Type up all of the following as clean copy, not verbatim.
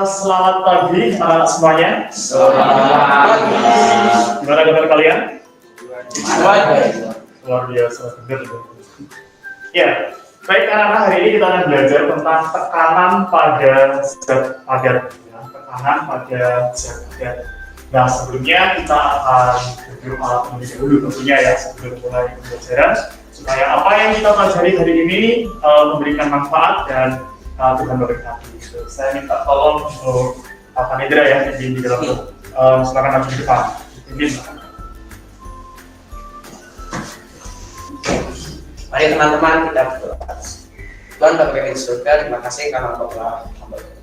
Selamat pagi semuanya. Selamat pagi. Gimana kabar kalian? Baik. Luar biasa, benar. Ya, baik anak-anak, hari ini kita akan belajar tentang tekanan pada zat padat. Ya, tekanan pada zat padat. Nah, sebelumnya kita akan review alat terlebih dahulu tentunya ya sebelum mulai pembelajaran supaya apa yang kita pelajari hari ini memberikan manfaat dan Tuhan memberkati. Saya minta tolong untuk Panitra ya di dalam silakan maju di depan. Mari teman-teman kita berdoa. Tuhan Bapa kami di surga, terima kasih karena Engkau telah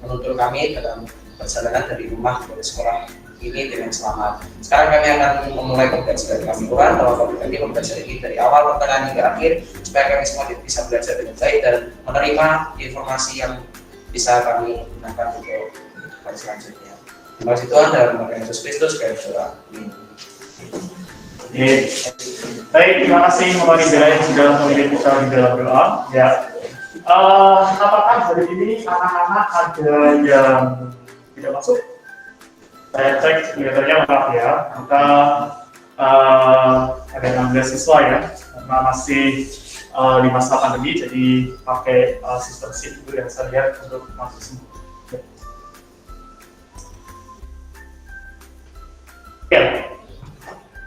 menuntun kami dalam perjalanan dari rumah ke sekolah ini dengan selamat. Sekarang kami akan memulai pembelajaran kami Tuhan, kalau kami membaca ini dari awal pertengahan hingga akhir, supaya kami semua bisa belajar dengan baik dan menerima informasi yang bisa kami gunakan untuk hari selanjutnya. Terima kasih Tuhan, dalam nama Yesus Kristus kami berdoa. Amin. Baik, terima kasih Mama Nidra yang sudah memimpin kita di dalam doa. Ya, apakah hari ini anak-anak ada yang tidak masuk? Saya cek kelihatannya lengkap ya. Maka ada 16 siswa ya, karena masih di masa pandemi, jadi pakai sistem shift itu yang saya lihat untuk masuk semua. Ya,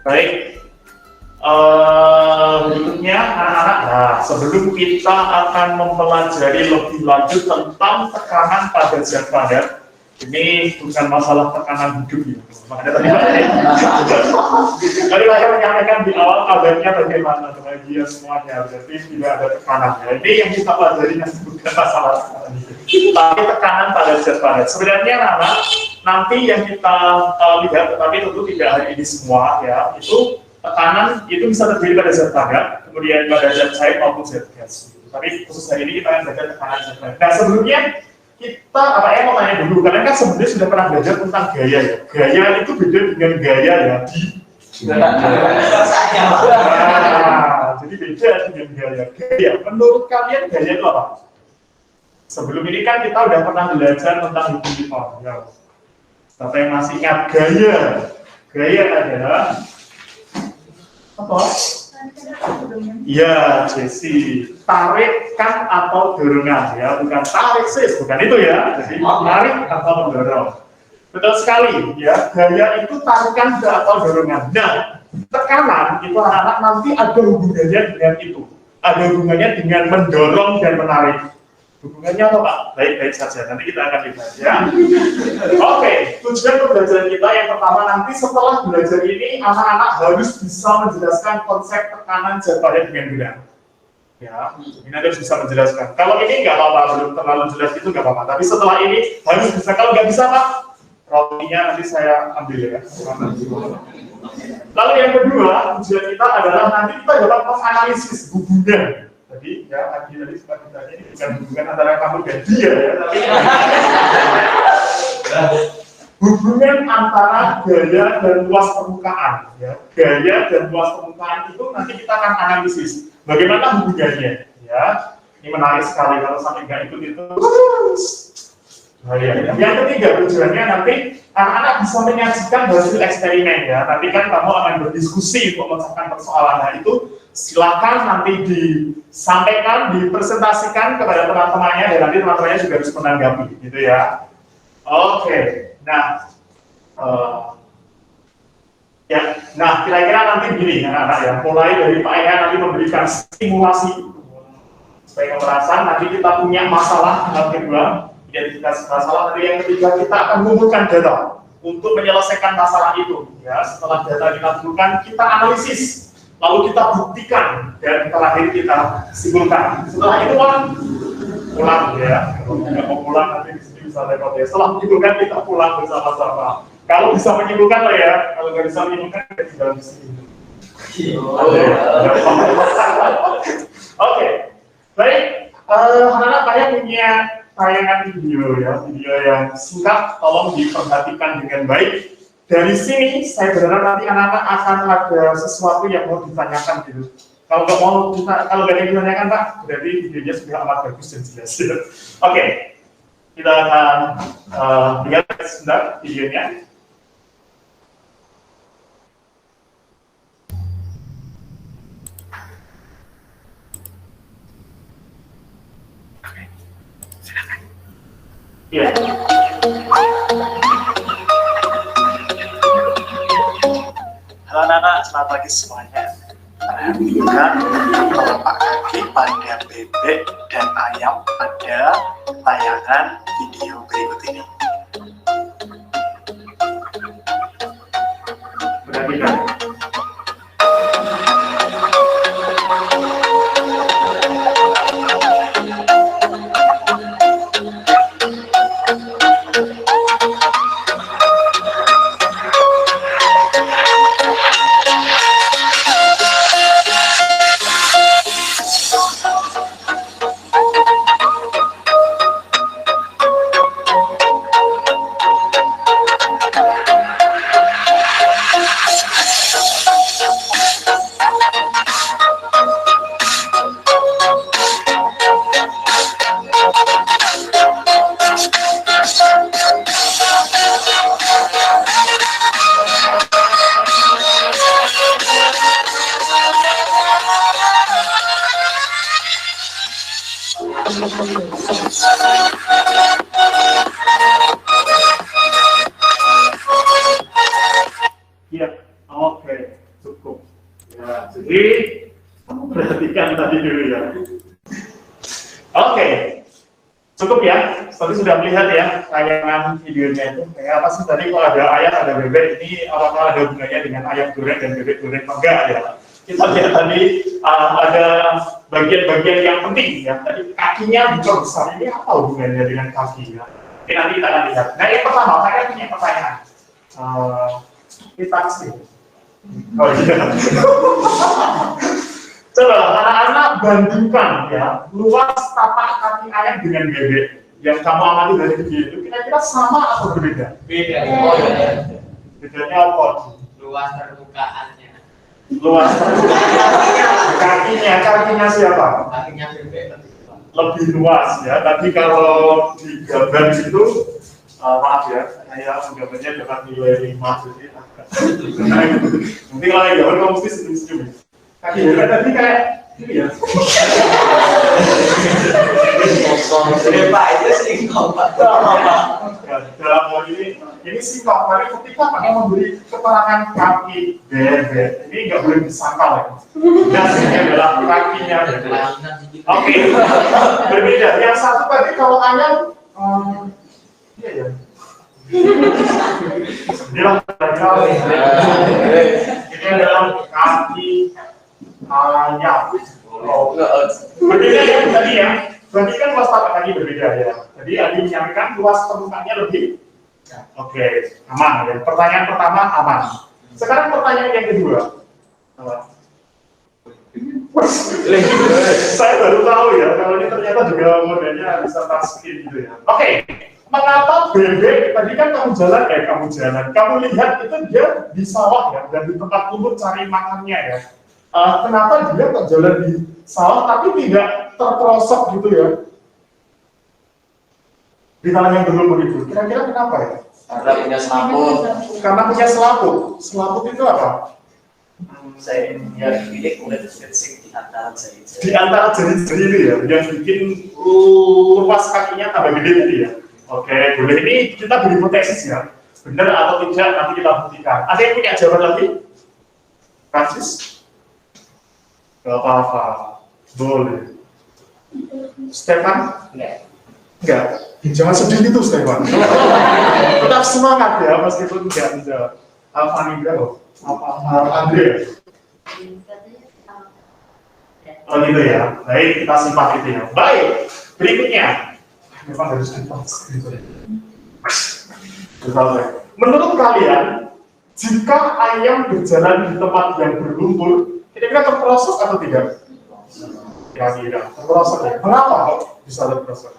baik. Berikutnya anak-anak, nah sebelum kita akan mempelajari lebih lanjut tentang tekanan pada zat padat, ini bukan masalah tekanan hidup ya. Makanya tadi saya menyampaikan di awal kabarnya bagaimana bahagia semuanya, berarti tidak ada tekanan ya. Ini yang kita pelajari bukan masalah tekanan hidup, tapi tekanan pada zat padat. Sebenarnya anak nanti yang kita lihat, tetapi tentu tidak hari ini semua ya, itu tekanan itu bisa terdiri pada zat padat, kemudian pada zat cair maupun zat gas. Tapi khusus hari ini kita akan belajar tekanan zat padat. Nah sebelumnya kita mau tanya dulu, kalian kan sebenarnya sudah pernah belajar tentang gaya ya. Gaya itu beda dengan gaya ya di. Jadi beda dengan gaya. Gaya, menurut kalian gaya itu apa? Sebelum ini kan kita udah pernah belajar tentang hitung hitungan. Ya. Siapa yang masih ingat gaya? Gaya adalah apa? Ya, Jesse, tarikan atau dorongan ya, bukan tarik sis, bukan itu ya. Jadi tarik atau mendorong. Betul sekali ya, gaya itu tarikan atau dorongan. Nah, tekanan itu anak-anak nanti ada hubungannya dengan itu. Ada hubungannya dengan mendorong dan menarik. Hubungannya apa Pak? Baik-baik saja, nanti kita akan lihat ya. Oke, tujuan pembelajaran kita yang pertama nanti setelah belajar ini, anak-anak harus bisa menjelaskan konsep tekanan zat padat dengan benar. Ya, ini harus bisa menjelaskan. Kalau ini nggak apa-apa, belum terlalu jelas itu nggak apa-apa. Tapi setelah ini harus bisa. Kalau nggak bisa Pak, rotinya nanti saya ambil ya. Lalu yang kedua, tujuan kita adalah nanti kita dapat menganalisis hubungan. Jadi ya tadi seperti tadi ini bukan hubungan antara kamu dan dia ya, tapi hubungan antara gaya dan luas permukaan ya. Gaya dan luas permukaan itu nanti kita akan analisis bagaimana hubungannya ya. Ini menarik sekali kalau sampai nggak ikut itu. Nah, ya. Yang ketiga tujuannya nanti anak-anak bisa menyajikan hasil eksperimen ya. Nanti kan kamu akan berdiskusi untuk memecahkan persoalan. Nah itu silakan nanti disampaikan, dipresentasikan kepada teman-temannya dan nanti teman-temannya juga harus menanggapi, gitu ya. Oke, nah, nah kira-kira nanti begini anak-anak ya. Mulai dari Pak Eka nanti memberikan stimulasi supaya kamu merasa nanti kita punya masalah yang kedua. Identifikasi masalah, nanti yang ketiga kita akan mengumpulkan data untuk menyelesaikan masalah itu ya. Setelah data kita kumpulkan, kita analisis, lalu kita buktikan dan terakhir kita simpulkan. Setelah itu pulang ya. Kalau nggak mau pulang nanti di sini bisa repot ya. Setelah menyimpulkan kita pulang bersama-sama. Kalau bisa menyimpulkan lah ya, kalau nggak bisa menyimpulkan kita tinggal di sini. Oke, baik. Anak-anak saya punya tayangan video ya, video yang singkat, tolong diperhatikan dengan baik. Dari sini saya berharap nanti anak-anak akan ada sesuatu yang mau ditanyakan gitu. Kalau nggak mau, kalau nggak ada yang ditanyakan Pak, berarti videonya sudah amat bagus dan jelas. Oke. Kita akan lihat sebentar videonya. Iya. Halo anak-anak, selamat pagi semuanya. Perhatikan telapak kaki pada bebek dan ayam pada tayangan video berikut ini. Perhatikan. Iya, oke, cukup. Ya, jadi kamu perhatikan tadi dulu ya. Oke, cukup ya. Tadi sudah melihat ya tayangan videonya itu. Kayak apa sih tadi kalau ada ayam ada bebek ini apakah ada hubungannya dengan ayam goreng dan bebek goreng? Enggak ya. Kita lihat tadi ada bagian-bagian yang penting ya. Tadi kakinya besar besar ini apa hubungannya dengan kaki ya? Oke, nanti kita akan lihat. Nah yang pertama saya punya pertanyaan. Kita sih. Oh iya. Coba anak-anak bandingkan ya luas tapak kaki ayam dengan bebek yang kamu amati dari video itu kira-kira sama atau berbeda? Beda. Oh iya. Bedanya apa? Luas terbukaannya. Luas kakinya siapa? Kakinya bebek Lebih luas ya. Tadi kalau di gambar itu maaf ya, saya gambarnya dapat nilai 5 jadi nanti kalau yang gambar kamu mesti senyum-senyum. Kaki bebek tadi kayak ini ya. Pak itu singkong Pak. Dalam hal ini singkong. Tapi ketika Pak memberi keterangan kaki bebek, ini nggak boleh disangkal ya. Dasarnya adalah kakinya bebek. Oke, berbeda. Yang satu tadi kalau ayam, iya ya. Ini adalah kaki ayam. Berbeda ya tadi ya. Berarti kan luas tapak kaki berbeda ya. Jadi Adi menyampaikan luas permukaannya lebih. Oke, aman ya. Pertanyaan pertama aman. Sekarang pertanyaan yang kedua. Saya baru tahu ya kalau ini ternyata juga modelnya bisa touchscreen gitu ya. Oke, mengapa bebek tadi kan kamu lihat itu dia di sawah ya dan di tempat umum cari makannya ya. Kenapa dia kok jalan di sawah tapi tidak terperosok gitu ya? Di tanah yang belum begitu. Kira-kira kenapa ya? Karena punya selaput. Karena punya selaput. Selaput itu apa? Saya pilih kulit fisik di antara jari. Di antara jari-jari itu ya, yang bikin luas kakinya tambah gede gitu ya. Oke, boleh ini kita beri hipotesis ya. Benar atau tidak nanti kita buktikan. Ada yang punya jawaban lagi? Francis? Gak apa-apa, boleh. Stefan? Enggak. Jangan sedih gitu Stefan. Tetap semangat ya meskipun tidak menjawab. Alfani berapa? Andre? Oh gitu ya. Baik, kita simpan itu ya. Baik, berikutnya. Memang harus simpan. Menurut kalian, jika ayam berjalan di tempat yang berlumpur, kira-kira terperosok atau tidak? Ya tidak, terperosok ya. Kenapa kok bisa terperosok?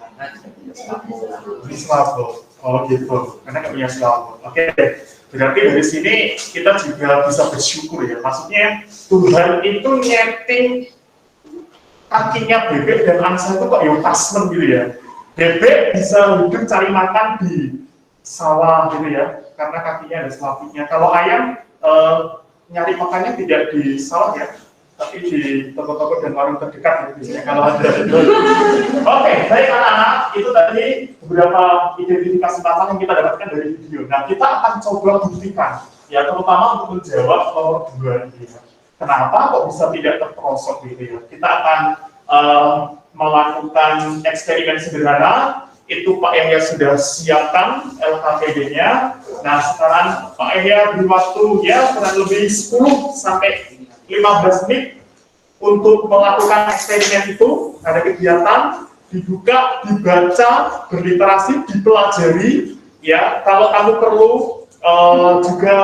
Di selaput. Oh gitu, karena nggak punya selaput. Oke, berarti dari sini kita juga bisa bersyukur ya. Maksudnya Tuhan itu nyeting kakinya bebek dan angsa itu kok yang pasmen gitu ya. Bebek bisa hidup cari makan di sawah gitu ya, karena kakinya ada selaputnya. Kalau ayam nyari makannya tidak di sawah ya, tapi di toko-toko dan warung terdekat ya, biasanya kalau ada. Oke, baik anak-anak, itu tadi beberapa identifikasi pasal yang kita dapatkan dari video. Nah, kita akan coba buktikan, ya terutama untuk menjawab nomor 2 ini. Kenapa kok bisa tidak terperosok gitu ya? Kita akan melakukan eksperimen sederhana. Itu Pak Yahya sudah siapkan LKPD-nya. Nah, sekarang Pak Yahya beri waktu ya kurang lebih 10 sampai 15 menit untuk melakukan eksperimen itu. Ada kegiatan, dibuka, dibaca, berliterasi, dipelajari. Ya, kalau kamu perlu juga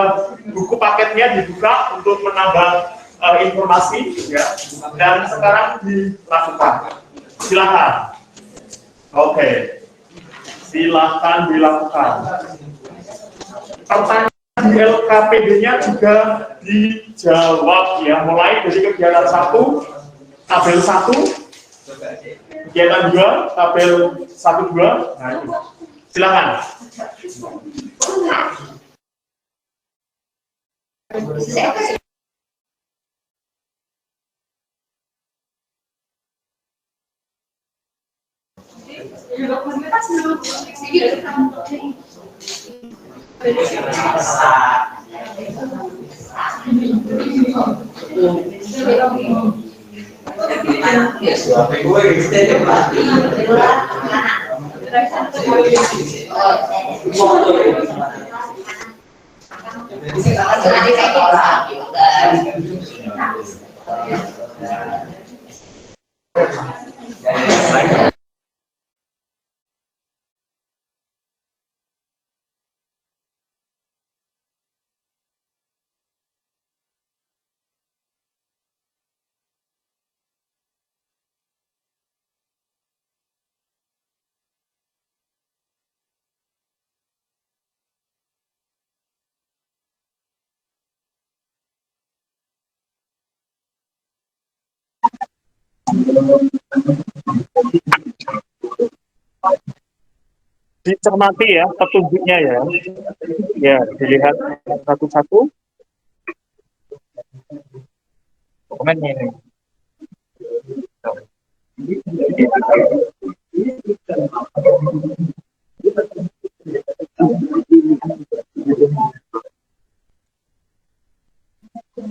buku paketnya dibuka untuk menambah informasi. Ya, dan sekarang dilakukan. Silakan. Oke. Silakan dilakukan. Pertanyaan di LKPD-nya juga dijawab ya, mulai dari kegiatan 1, tabel 1, kegiatan 2, tabel 1, 2. Nah, itu. Silakan. Dicermati ya petunjuknya ya. Ya, dilihat satu-satu. Komennya ini.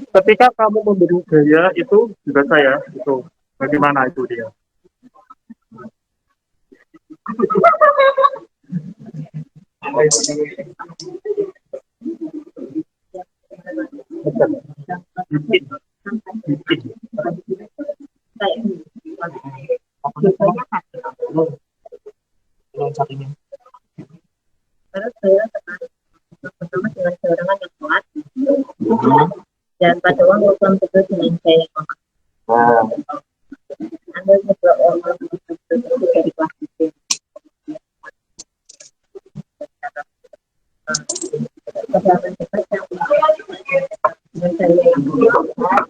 Ketika kamu memberi gaya itu juga saya itu bagaimana itu dia. Karena saya pertama dengan seorangan yang kuat dan pada uang bukan betul dengan saya yang kuat. Anda juga orang betul dari kelas itu. Kesehatan cepat yang dan saya yang kuat.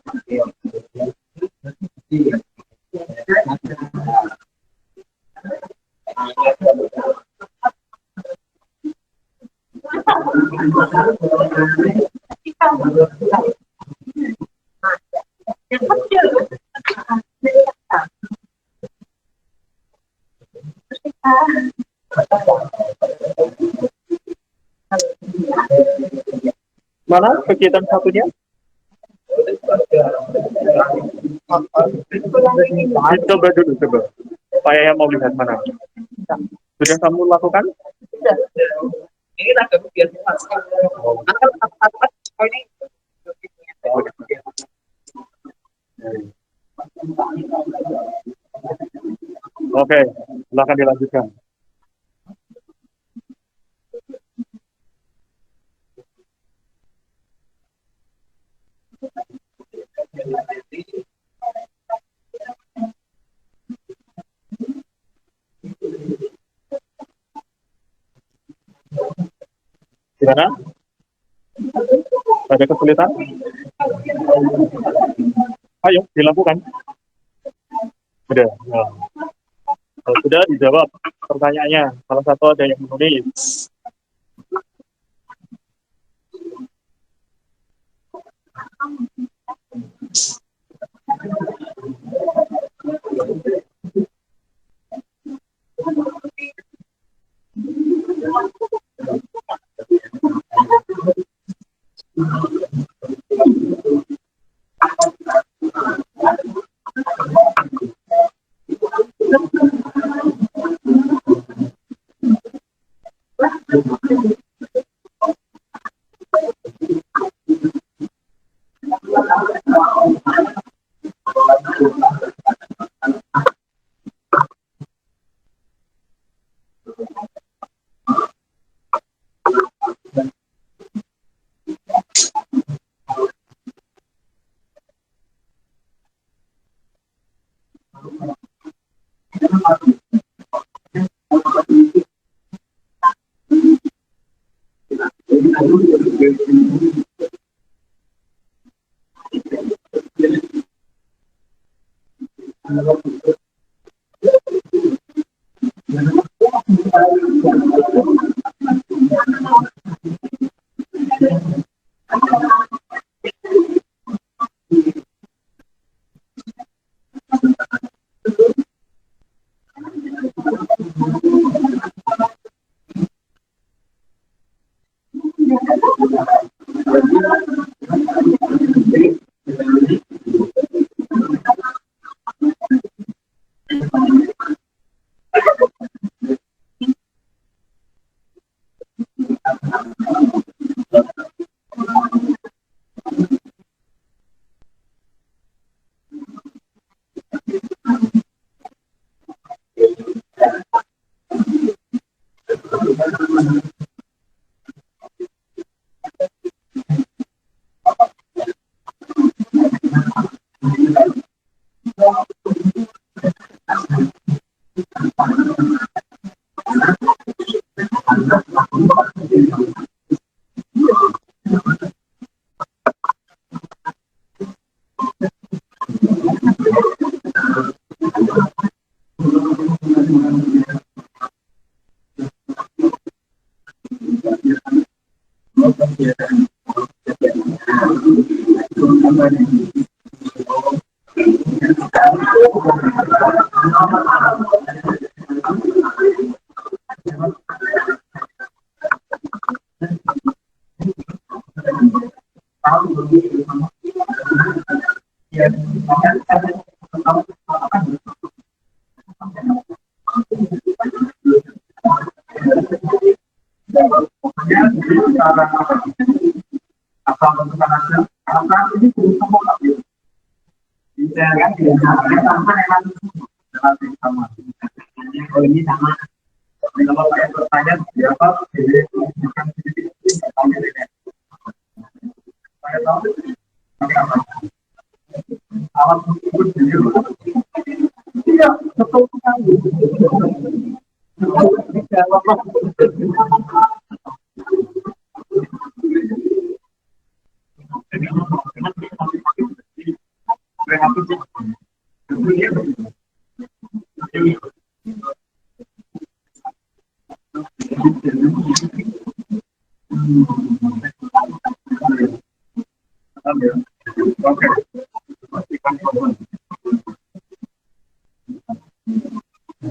Mana kegiatan satunya? Coba dulu, coba. Supaya mau lihat mana. Sudah kamu lakukan? Ini tak kemudian Oke, silakan dilanjutkan. Gimana? Ada kesulitan? Ayo, dilakukan. Sudah. Nah, kalau sudah dijawab. pertanyaannya. Salah satu ada yang menulis.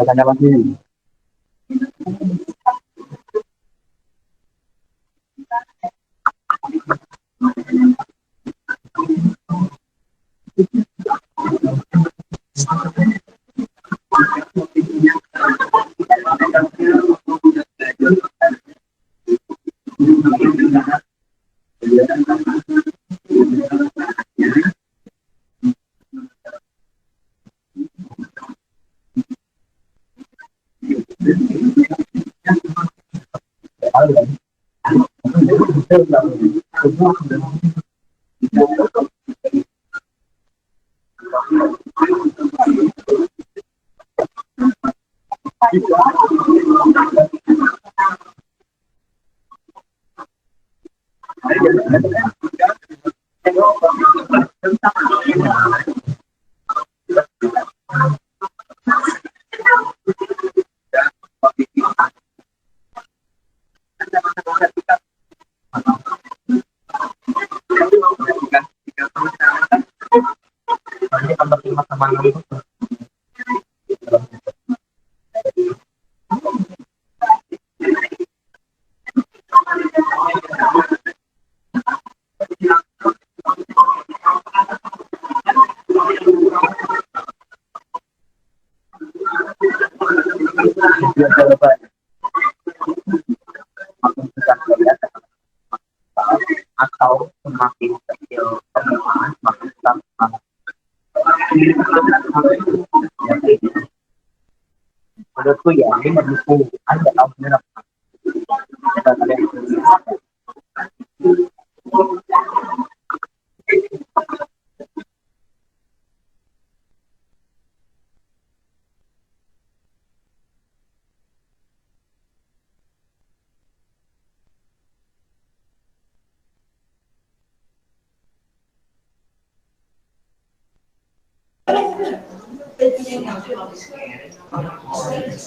Tanya lagi. atau semakin kecil permukaan semakin besar semangat. Menurutku ya ini mendukung, anda tahu benar apa kata kalian.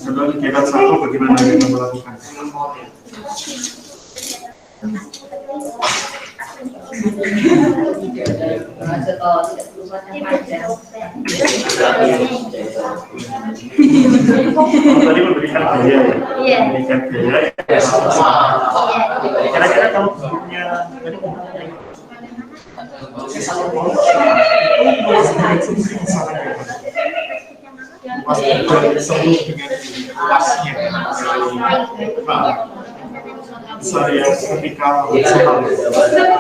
Contoh kegiatan satu bagaimana kita melakukan? Tadi memberikan biaya, memberikan biaya. Kira-kira kalau punya saya ketika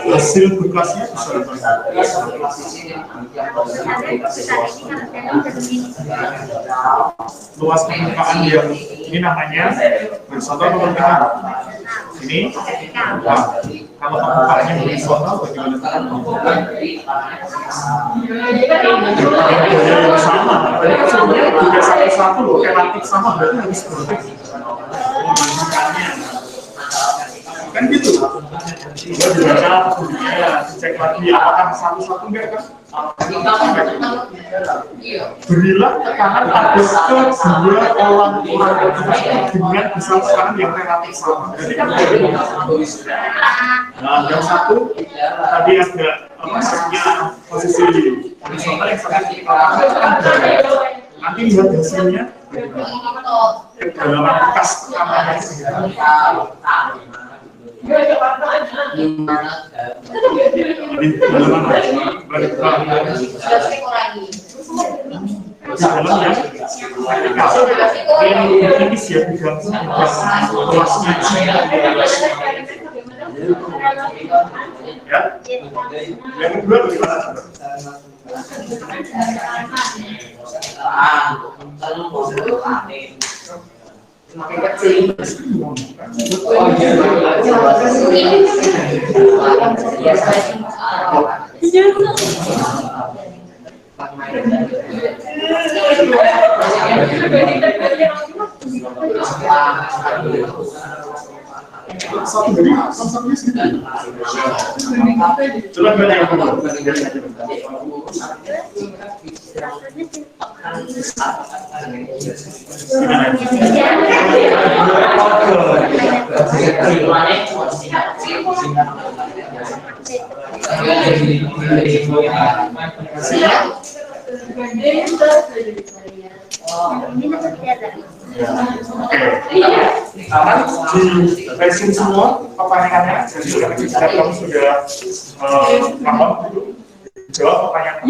hasil berkasnya luas permukaan yang ini namanya horizontal permukaan ini kalau permukaannya horizontal bagaimana? Sama, juga satu loh, relatif sama berarti harus berarti kan gitu. Kita juga cek lagi apakah satu-satu enggak kan? Berilah tekanan pada kedua orang dengan besar tekanan yang relatif sama. Jadi kan nah, yang satu tadi ada maksudnya posisi horizontal yang satu nanti lihat hasilnya kedalaman bekas tekanannya ini siap kelasnya ya. Yang kedua bagaimana? Makin kecil. Satu dari satunya sendiri. Coba balik yang kedua. Di resim semua pertanyaannya, jadi kita kamu sudah paham jawab pertanyaan.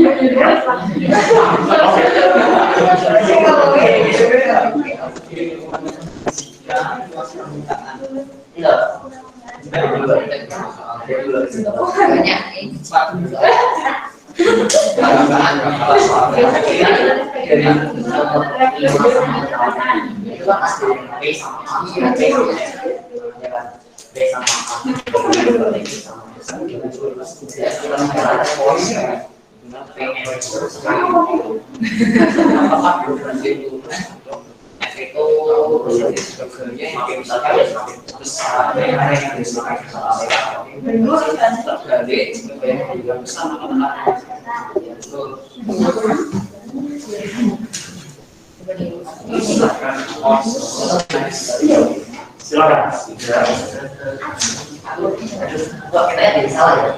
Silakan.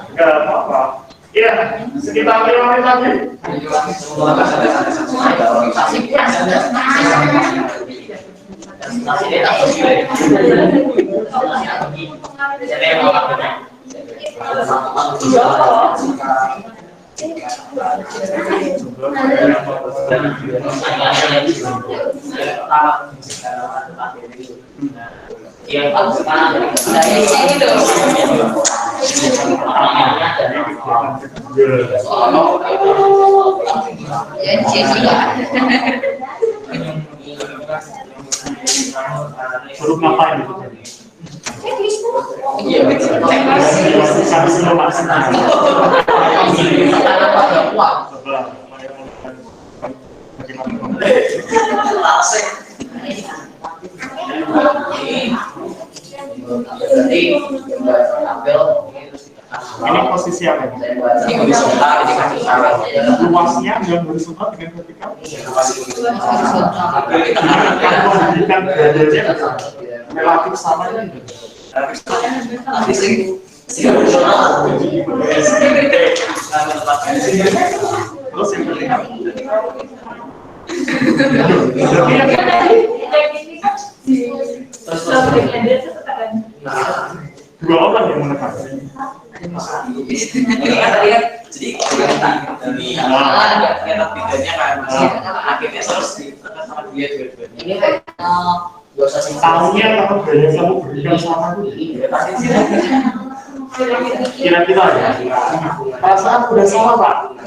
Enggak apa-apa. Iya, sekitar 5 menit lagi. Suruh ngapain itu? Ini posisi apa? Luasnya yang horizontal dengan vertikal. Relatif sama ini. Terus yang vertikal. Dua orang yang menekan. Jadi bedanya kan akhirnya terus ditekan sama dia dua-duanya. Ini Tahunya kalau gaya kamu berikan sama itu. Kira-kira ya. Perasaan udah sama Pak.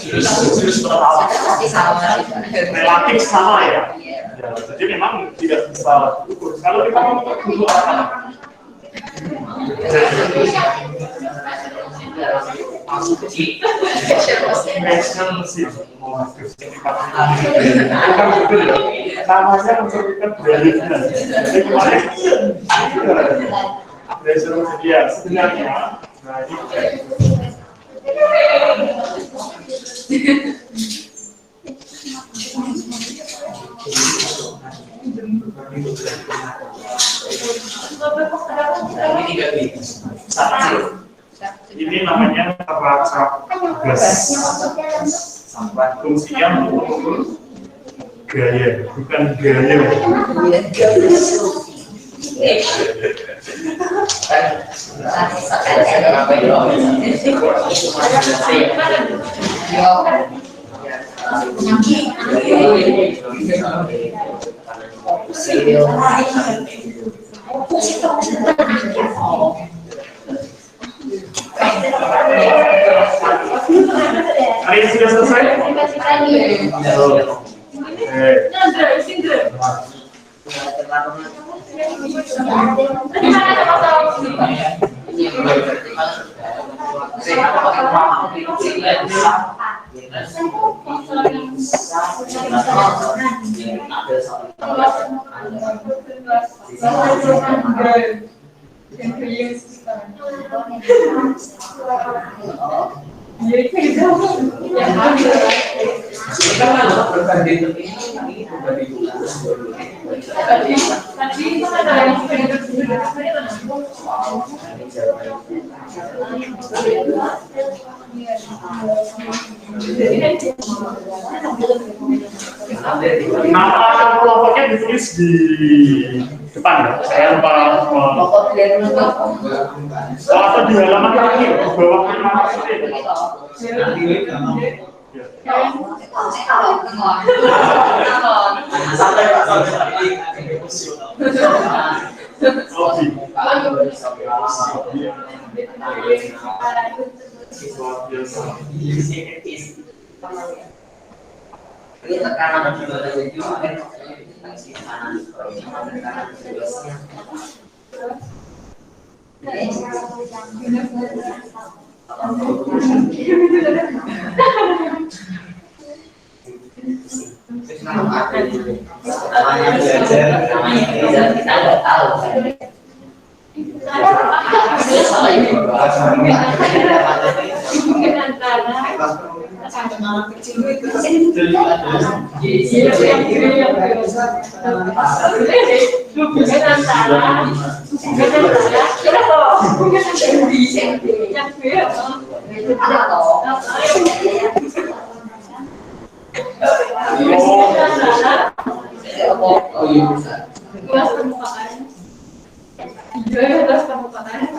Relatif sama ya. Jadi memang tidak bisa ukur. Kalau kita mau ukur apa? Namanya mencerminkan budayanya. Jadi kemarin dia sebenarnya. Nah ini. Ini namanya teracap gas. Fungsinya mengukur gaya, bukan gaya. Hari ini sudah selesai? Nama kelompoknya ditulis di depan ya. Saya lupa. Atau di halaman terakhir di bawah nama itu. Ini tekanan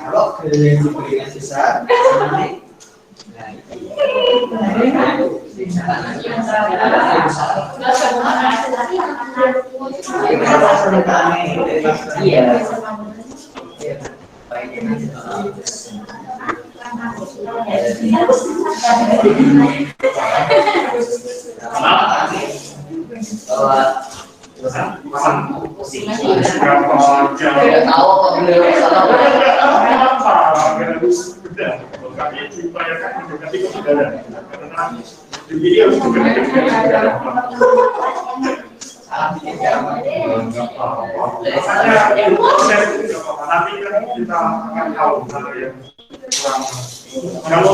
Kalau kalian diberikan sisa, nanti kalau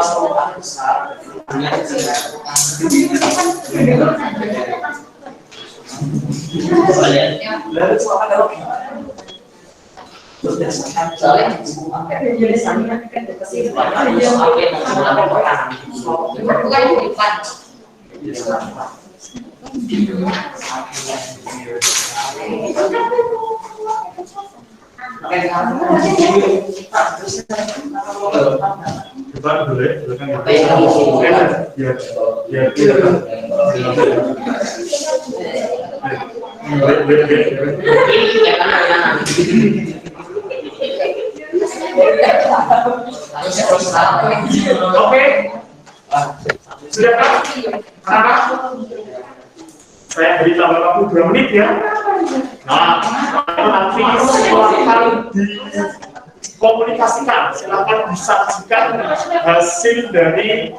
semua Oke, sudah kan? Anak-anak, saya beri tambah waktu 2 menit ya. Nah, nanti silahkan dikomunikasikan, silahkan disajikan hasil dari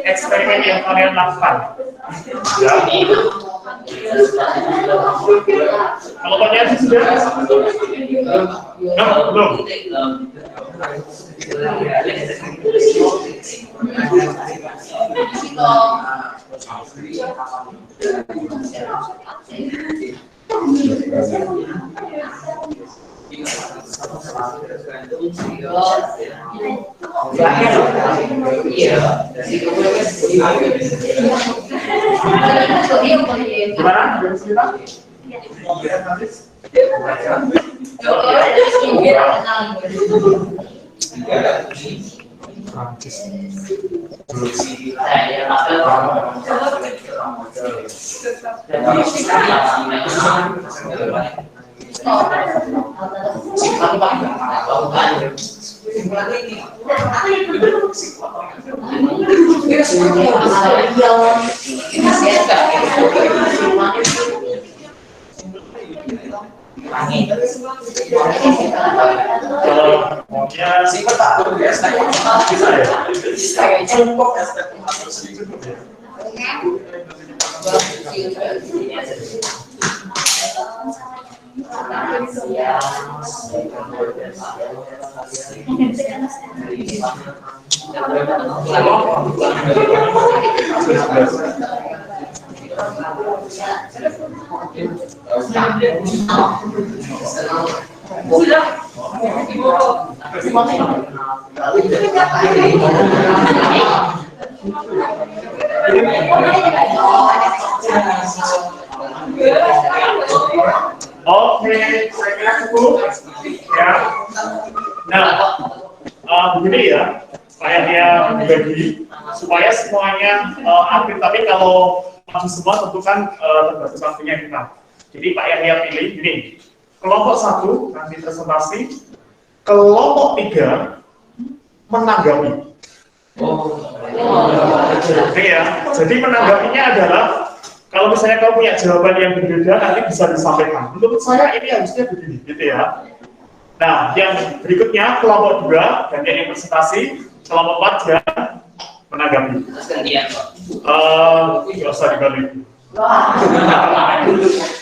eksperimen yang kalian lakukan. Ya. Kalau pertanyaan sudah? No, belum. Gimana? Oke, saya kira cukup ya. Nah, begini ya, saya bagi supaya semuanya aktif. Tapi kalau masih semua tentu kan terbatas waktunya kita. Jadi Pak Yahya pilih ini kelompok 1 nanti presentasi, kelompok 3 menanggapi. Oke ya. Jadi menanggapinya adalah kalau misalnya kamu punya jawaban yang berbeda nanti bisa disampaikan. Menurut saya ini harusnya begini, gitu ya. Nah, yang berikutnya kelompok 2 gantian yang presentasi, kelompok 4 ya menanggapi. Nggak usah dibalik.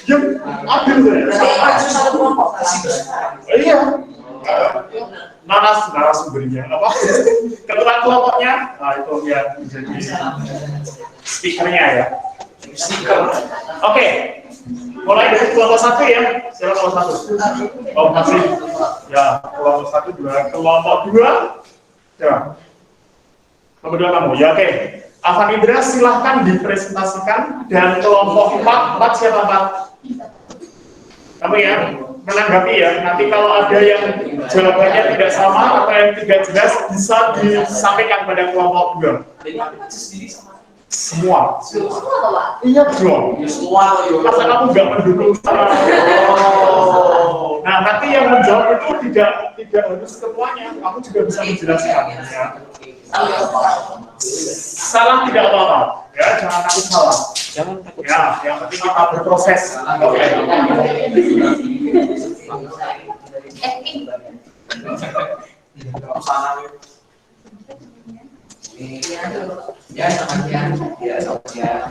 Ya, adil ya. Satu kelompok. Iya. Narasumbernya apa? Ketua kelompoknya, nah itu yang menjadi speakernya ya. Stiker. Oke, mulai dari kelompok 1 ya. Siapa kelompok 1? Oh masih. Ya, kelompok 1, 2, kelompok 2. Ya. Kelompok 2 kamu. Ya oke. Afanidra silahkan dipresentasikan dan kelompok 4 siapa Pak? Kamu ya, menanggapi ya. Nanti kalau ada yang jawabannya tidak sama atau yang tidak jelas bisa disampaikan pada kelompok 2. Semua. Iya dong. Semua loh. Masa kamu nggak mendukung sama? Oh. Nah nanti yang menjawab itu tidak harus ketuanya. Kamu juga bisa menjelaskan. Ya. Salah tidak apa-apa. Ya jangan takut salah. Jangan takut. Ya, yang penting kita berproses. Oke. Ya, selamat siang. Ya, selamat siang.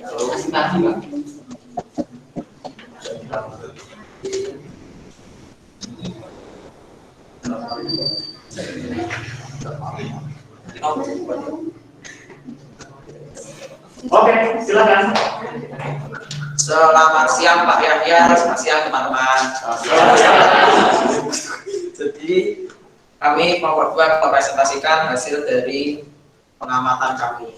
Terima kasih, Pak. Oke, silakan. Selamat siang Pak Yahya, selamat siang teman-teman. Jadi kami kelompok 2 mempresentasikan hasil dari pengamatan kami.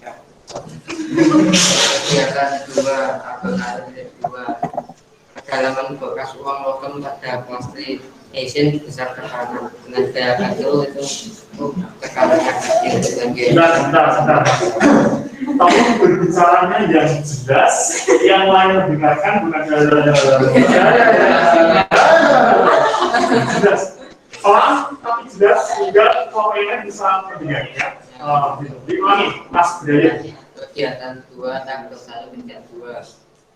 Ya. Kegiatan 2 abang kedalaman bekas uang logam pada plastik Asian besar tekanan dengan daya kacau itu tekanannya kecil dengan Sebentar. Kamu berbicaranya yang jelas, yang lain dengarkan bukan jelas. Pelan tapi jelas sehingga orang bisa mendengar ya. Diulangi, Mas Budaya. kegiatan 2 tanggal 1 hingga 2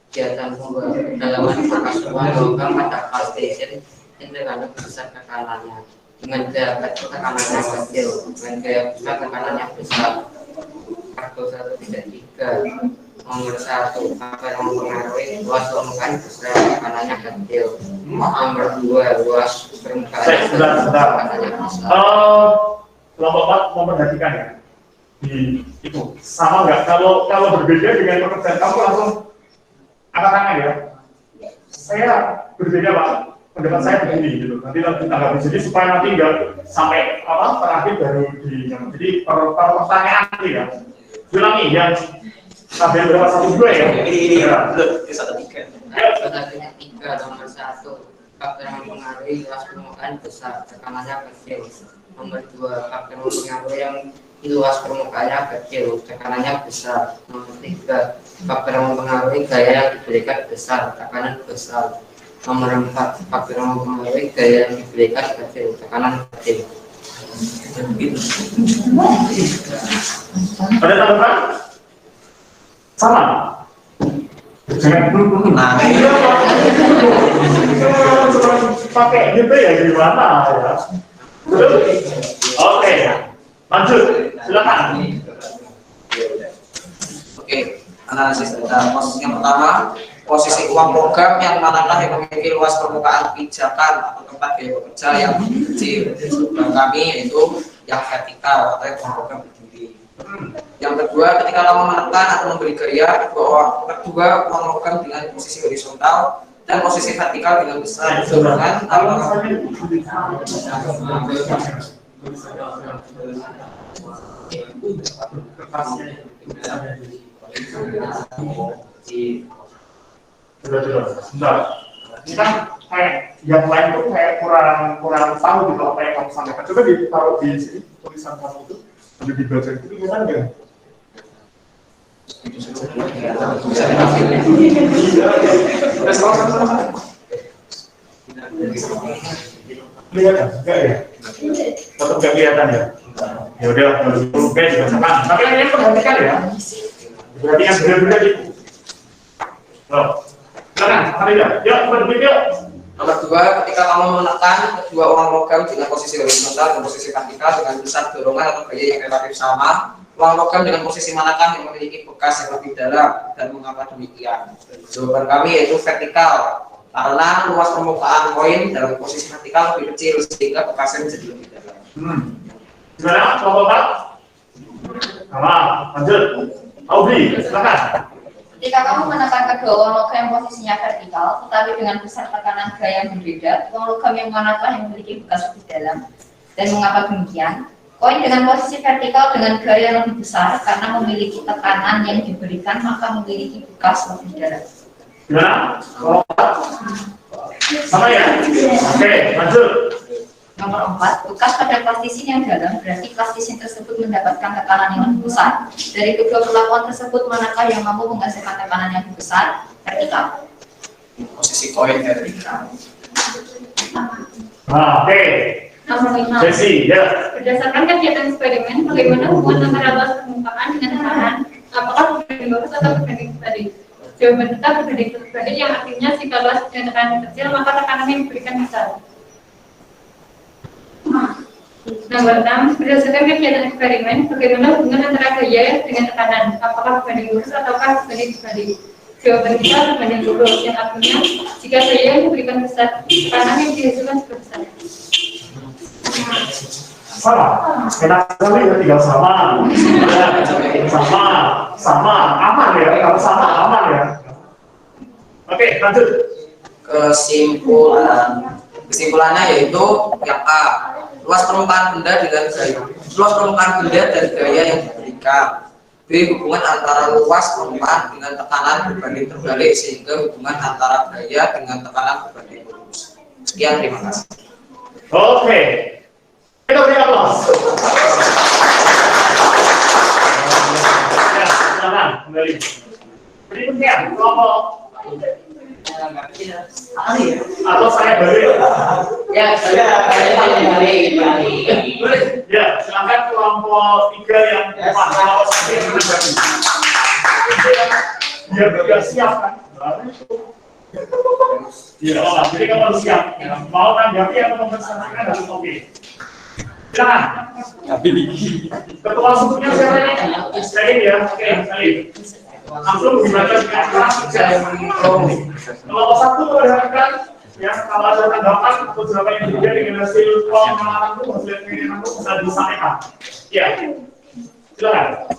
kegiatan 2 kedalaman bekas uang logam pada plastik Asian dengan besar tekanannya dengan daya kacau tekanannya kecil dengan daya besar tekanannya besar. Artikel 133 nomor 1 apa yang mempengaruhi luas permukaan besar tekanannya kecil. Nomor 2 luas permukaan tekanannya besar. Kelompok 4 memperhatikan ya di itu sama nggak kalau berbeda dengan pekerjaan kamu langsung angkat tangan ya. Saya berbeda Pak, pendapat saya begini gitu. Nanti ditanggapi jadi supaya nanti nggak sampai terakhir baru jadi pertanyaan nanti ya. Ulangi yang sampai berapa 1 2 ya? Iya, belum 1 3. Kegiatan 3 nomor 1 faktor yang mempengaruhi luas permukaan besar tekanannya kecil. Nomor 2 faktor mempengaruhi yang luas permukaannya kecil tekanannya besar. Nomor 3 faktor yang mempengaruhi gaya yang diberikan besar tekanan besar. Nomor 4 faktor yang mempengaruhi gaya yang diberikan kecil tekanan kecil. Ada tanggapan? Sama? Jangan Nah, pakai gitu ya gimana ya? Oke, lanjut, silakan. oke, analisis data. Yang pertama, posisi uang logam yang manakah yang memiliki luas permukaan pijakan atau tempat gaya bekerja yang kecil. Dan kami yaitu yang vertikal atau yang uang logam berdiri. Yang kedua, ketika kamu menekan atau memberi gaya, kedua uang logam dengan posisi horizontal dan posisi vertikal dengan besar dorongan atau Sebentar. Ini kan kayak yang lain tuh kayak kurang tahu gitu apa yang kamu sampaikan. Coba ditaruh di sini tulisan kamu itu, ada dibaca itu gimana enggak? Kelihatan? Enggak ya? Tetap enggak kelihatan ya? Ya udah, kalau juga senang. Tapi yang perhatikan ya. Perhatikan benar-benar itu. Oh, silakan, Farida. Yuk, berpikir. nomor 2, ketika kamu menekan kedua uang logam dengan posisi horizontal dan posisi vertikal dengan besar dorongan atau gaya yang relatif sama, uang logam dengan posisi manakah yang memiliki bekas yang lebih dalam dan mengapa demikian? Jawaban kami yaitu vertikal, karena luas permukaan koin dalam posisi vertikal lebih kecil sehingga bekasnya menjadi lebih dalam. Gimana kelompok 4? Sama, lanjut. Aubrey, silakan. Ketika kamu menekan kedua uang logam yang posisinya vertikal, tetapi dengan besar tekanan gaya yang berbeda, uang logam yang manakah yang memiliki bekas lebih dalam dan mengapa demikian? Koin dengan posisi vertikal dengan gaya yang lebih besar karena memiliki tekanan yang diberikan maka memiliki bekas lebih dalam. Gimana? Kelompok 4? Sama ya? Oke, lanjut. Nomor 4, bekas pada plastisin yang dalam berarti plastisin tersebut mendapatkan tekanan yang lebih besar. Dari kedua perlakuan tersebut, manakah yang mampu menghasilkan tekanan yang lebih besar? Vertikal. Posisi koin vertikal. Oke. Nomor 5. Jesse, ya. Berdasarkan kegiatan eksperimen, bagaimana hubungan antara luas permukaan dengan tekanan? Apakah berbanding lurus atau berbanding terbalik? Jawaban kita berbanding terbalik, yang artinya jika luas dan tekanan kecil, maka tekanan yang diberikan besar. Nomor 6. Berdasarkan kegiatan eksperimen, bagaimana hubungan antara gaya dengan tekanan? Apakah berbanding lurus atau berbanding terbalik? Jawaban kita berbanding lurus, yang artinya jika gaya yang diberikan besar, tekanan yang dihasilkan juga besar. Sama. Enak sekali ya, tinggal sama. Ya, sama, aman ya. Kalau sama aman ya. Oke, lanjut. Kesimpulannya yaitu yang A, luas permukaan benda dan gaya yang diberikan. B, hubungan antara luas permukaan dengan tekanan berbanding terbalik sehingga hubungan antara gaya dengan tekanan berbanding lurus. Sekian, terima kasih. Oke. Kita beri aplaus. Ya, silakan kembali. Berikutnya, kelompok atau saya balik. Ya, saya balik. Ya, silakan kelompok 3 yang depan. Kelompok 1 yang berbagi. Biar tidak siap kan? Ya, jadi kamu harus siap. Mau tanggapi atau mempersanakan harus oke. Silakan. Ketua sukunya siapa ini? Salim ya, oke, Salim. Langsung dibaca dengan kelompok 1 berharapkan ya kalau ada tanggapan atau jawaban yang berbeda dengan hasil pengalaman itu, hasil penelitian itu bisa disampaikan. Ya, silakan.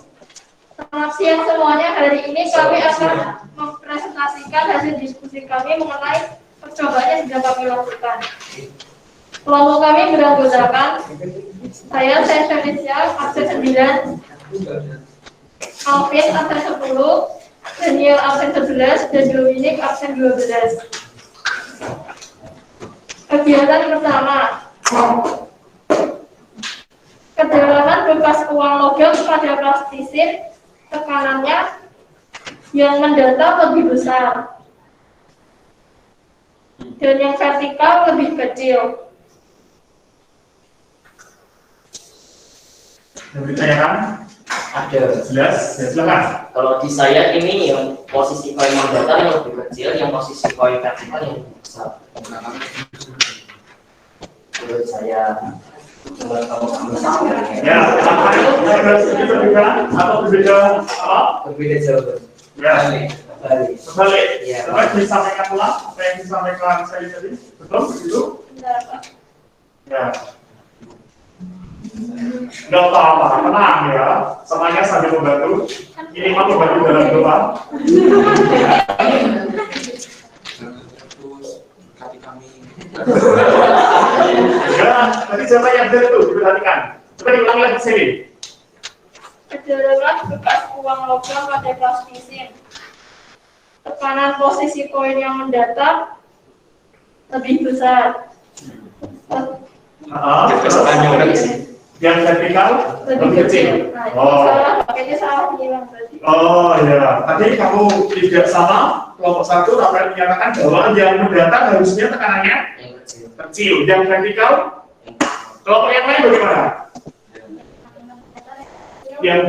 Selamat siang semuanya. Hari ini kami akan mempresentasikan hasil diskusi kami mengenai percobaan yang sudah kami lakukan. Kelompok kami beranggotakan saya Indonesia absen 9, Alvin absen 10, Daniel absen 11, dan Dominic absen 12. Kegiatan pertama, kedalaman bekas uang logam pada plastisin tekanannya yang mendatar lebih besar dan yang vertikal lebih kecil. Ditanyakan? Ada. Jelas? Ya, silakan. Kalau di saya ini yang posisi koin mendatar yang lebih kecil, yang posisi koin vertikal yang lebih besar. Menurut saya, menurut kamu sama. Ya, apa itu? Ada sedikit perbedaan atau berbeda apa? Berbeda jawaban. Ya, Balik. kembali. Ya. Coba disampaikan ulang apa yang disampaikan saya tadi. Betul? Begitu? Ya. Enggak apa-apa, tenang ya. Semuanya sambil membantu. Ini mau membantu dalam doa. Ya, tadi siapa yang benar itu diperhatikan. Coba diulangi lagi sini. Kedalaman bekas uang logam pada plastisin. Tekanan posisi koin yang mendatar lebih besar. Yang vertikal lebih kecil. Salah, kayaknya salah bilang tadi. Oh ya, tadi kamu tidak sama. Kelompok 1 Rafael menyatakan bahwa yang mendatar harusnya tekanannya kecil, yang vertikal. Kelompok yang lain bagaimana? Yang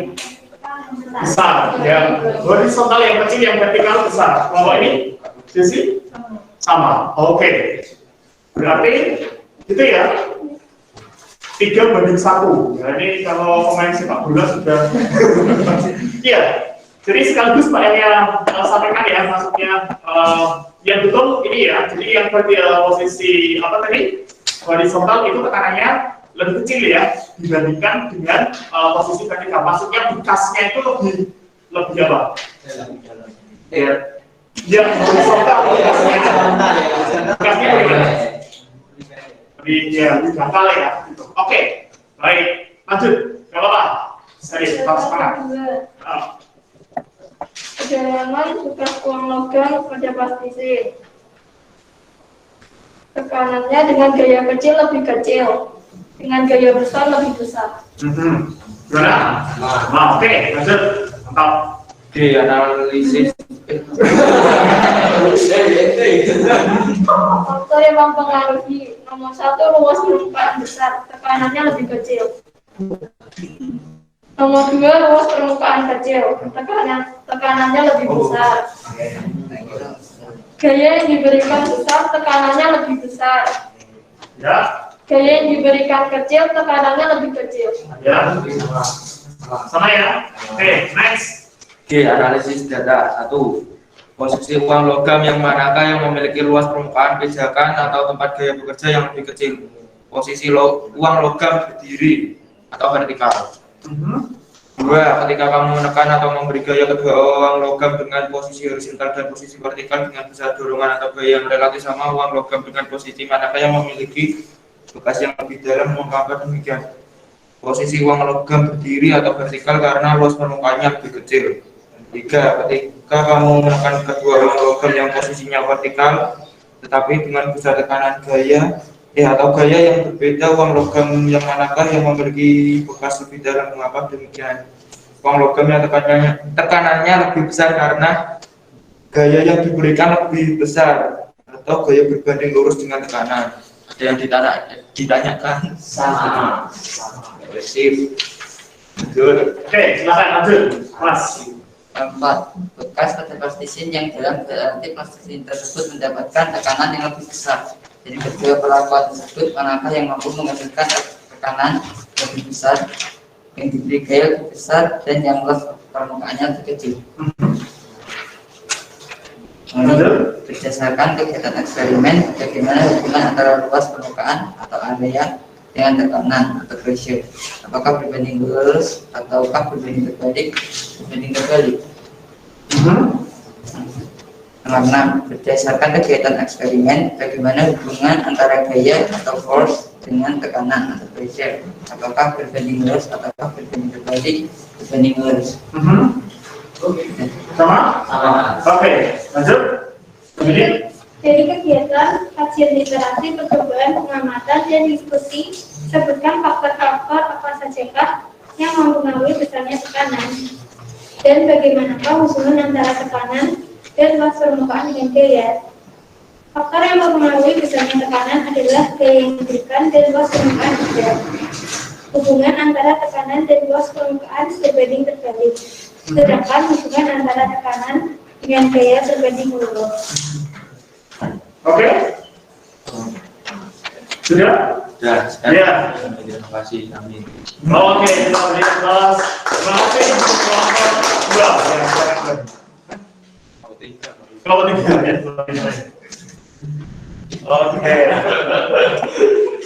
besar, yang horizontal yang kecil, yang vertikal besar. Kelompok ini, sisi sama. Oke, berarti itu ya. 3:1. Ya, ini kalau pemain sepak bola sudah. Iya. Jadi sekaligus Pak Elia sampaikan ya, maksudnya yang betul ini ya. Jadi yang posisi apa tadi horizontal itu tekanannya lebih kecil ya dibandingkan dengan posisi vertikal. Maksudnya bekasnya itu lebih apa? Ya horizontal bekasnya lebih dangkal ya. Gitu. Oke, baik, lanjut. Gak apa-apa. Serius, harus semangat. Kedalaman bekas uang logam pada plastisi. Tekanannya dengan gaya kecil lebih kecil, dengan gaya besar lebih besar. Gimana? Oke, lanjut. Mantap. Analisis Faktor yang mempengaruhi. Nomor 1, ruas permukaan besar, tekanannya lebih kecil. Nomor 2, ruas permukaan kecil, tekanannya lebih besar. Gaya yang diberikan besar, tekanannya lebih besar. Ya. Gaya yang diberikan kecil, tekanannya lebih kecil. Ya. Sama ya. Oke, next. Analisis data. 1. Posisi uang logam yang manakah yang memiliki luas permukaan pijakan atau tempat gaya bekerja yang lebih kecil. Posisi uang logam berdiri atau vertikal. 2. Ketika kamu menekan atau memberi gaya kedua uang logam dengan posisi horizontal dan posisi vertikal dengan besar dorongan atau gaya yang relatif sama, uang logam dengan posisi manakah yang memiliki bekas yang lebih dalam menggambar demikian. Posisi uang logam berdiri atau vertikal karena luas permukaannya lebih kecil. 3. Ketika kamu menekan kedua uang logam yang posisinya vertikal tetapi dengan besar tekanan gaya atau gaya yang berbeda, uang logam yang manakah yang memiliki bekas lebih dalam, mengapa demikian? Uang logam yang tekanannya lebih besar karena gaya yang diberikan lebih besar atau gaya berbanding lurus dengan tekanan. Ada yang ditanyakan? Sama. Agresif. Betul. Oke, silakan lanjut, Mas. 4. Bekas pada plastisin yang dalam berarti plastisin tersebut mendapatkan tekanan yang lebih besar. Jadi kedua perlakuan tersebut manakah yang mampu menghasilkan tekanan lebih besar, yang diberi gaya lebih besar, dan yang luas permukaannya lebih kecil. Berdasarkan kegiatan eksperimen, bagaimana hubungan antara luas permukaan atau area dengan tekanan atau pressure, apakah berbanding lurus ataukah berbanding terbalik. Nomor 6. Berdasarkan kegiatan eksperimen, bagaimana hubungan antara gaya atau force dengan tekanan atau pressure, apakah berbanding lurus ataukah berbanding terbalik. Berbanding lurus. Sama? Oke, lanjut. Kemudian Dari kegiatan kajian literasi, percobaan, pengamatan, dan diskusi, sebutkan faktor-faktor apa sajakah yang mempengaruhi besarnya tekanan dan bagaimanakah hubungan antara tekanan dan luas permukaan dengan gaya. Faktor yang mempengaruhi besarnya tekanan adalah gaya yang diberikan dan luas permukaan juga. Hubungan antara tekanan dan luas permukaan berbanding terbalik. Sedangkan hubungan antara tekanan dengan gaya berbanding lurus. oke? Sudah? Ya, Ya. terima kasih kami. Oke, kita beri kelas. Terima kasih untuk kelompok 2. Ya, silakan. Kelompok 3 ya. Oke.